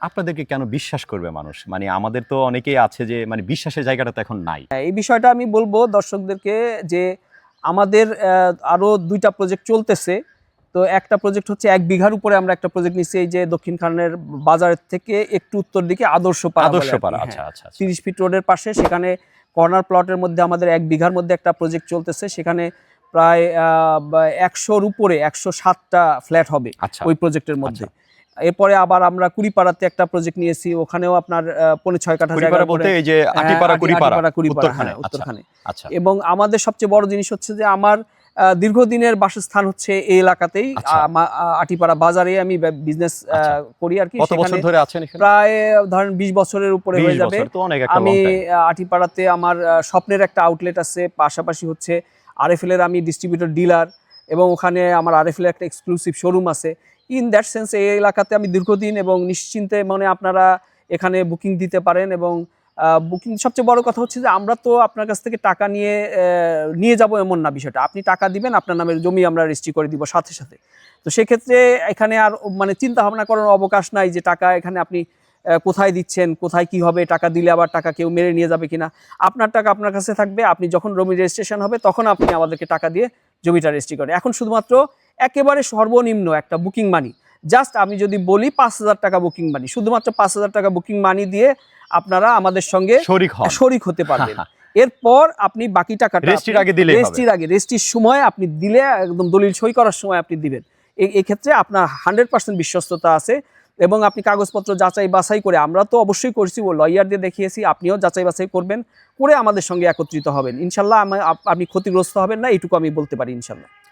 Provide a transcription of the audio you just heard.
আপনাদেরকে কেন বিশ্বাস করবে মানুষ? মানে আমাদের তো অনেকেই আছে যে মানে বিশ্বাসের জায়গাটা তো এখন নাই। এই বিষয়টা আমি বলবো দর্শকদেরকে যে আমাদের আরো 2টা প্রজেক্ট চলতেছে। তো একটা প্রজেক্ট হচ্ছে 1 বিঘার উপরে আমরা একটা প্রজেক্ট নিচ্ছি, এই যে দক্ষিণ খানের বাজারের থেকে একটু উত্তর দিকে আদর্শপাড়া বলে আর কি। আদর্শপাড়া, হ্যাঁ, আচ্ছা। 30 ফিট রোডের পাশে, সেখানে কর্নার প্লটের মধ্যে আমাদের 1 বিঘার মধ্যে একটা প্রজেক্ট চলতেছে। সেখানে প্রায় 100-র উপরে 107টা ফ্ল্যাট হবে আচ্ছা, ওই প্রজেক্টের মধ্যে। এরপরে আবার আমরা কুড়িপাড়াতে একটা প্রজেক্ট নিয়েছি, ওখানেও আপনার 5.5-6 কাঠা জায়গা কুড়িপাড়া বলতে এই যে আটিপাড়া, কুড়িপাড়া, কুড়িপাড়া, উত্তরখানে। উত্তরখানে। আচ্ছা, এবং আমাদের সবচেয়ে বড় জিনিস হচ্ছে যে আমার দীর্ঘদিনের বাসস্থান হচ্ছে এই এলাকাতেই, আচ্ছা। আটিপাড়া বাজারে আমি বিজনেস আচ্ছা। করি আর কি। কত বছর সেখানে ধরে আছেন এখানে? প্রায় ধরেন 20 বছরের উপরে 20 হয়ে যাবে। বছর তো অনেক একটা আমি লং টাইম। আটিপাড়াতে আমার স্বপ্নের একটা আউটলেট আছে, পাশাপাশি হচ্ছে আরএফএল এর আমি ডিস্ট্রিবিউটর ডিলার, এবং ওখানে আমার আরএফএল এর একটা এক্সক্লুসিভ শোরুম আছে। ইন দ্যাট সেন্স এই এলাকাতে আমি দীর্ঘদিন এবং নিশ্চিন্তে মানে আপনারা এখানে বুকিং দিতে পারেন। এবং বুকিং সবচেয়ে বড় কথা হচ্ছে যে আমরা তো আপনার কাছ থেকে টাকা নিয়ে যাব এমন না বিষয়টা। আপনি টাকা দিবেন, আপনার নামের জমি আমরা রেজিস্ট্রি করে দিব সাথে সাথে। তো সেক্ষেত্রে এখানে আর মানে চিন্তা ভাবনা করার অবকাশ নাই যে টাকা এখানে আপনি কোথায় দিচ্ছেন, কোথায় কি হবে, টাকা দিলে আবার টাকা কেউ মেরে নিয়ে যাবে কিনা। আপনার টাকা আপনার কাছে থাকবে, আপনি যখন জমি রেজিস্ট্রেশন হবে তখন আপনি আমাদেরকে টাকা দিয়ে জমিটা রেজিস্ট্রি করেন। এখন শুধুমাত্র একেবারে সর্বনিম্ন একটা বুকিং মানি, জাস্ট আমি যদি বলি 5,000 টাকা বুকিং মানি, শুধুমাত্র 5,000 টাকা বুকিং মানি দিয়ে আপনারা আমাদের সঙ্গে শরিক হতে পারবেন। এরপর আপনি বাকি টাকাটা রেজিস্ট্রির সময় আপনি দিলে, একদম দলিল সই করার সময় আপনি দিবেন। এই ক্ষেত্রে আপনার 100% বিশ্বস্ততা আছে। এবং আপনি কাগজপত্র যাচাই বাছাই করে, আমরা তো অবশ্যই করছি, ও লয়ার দিয়ে দেখিয়েছি, আপনিও যাচাই বাছাই করবেন, করে আমাদের সঙ্গে একত্রিত হবেন ইনশাল্লাহ। আপনি ক্ষতিগ্রস্ত হবেন না, এইটুকু আমি বলতে পারি ইনশাল্লাহ।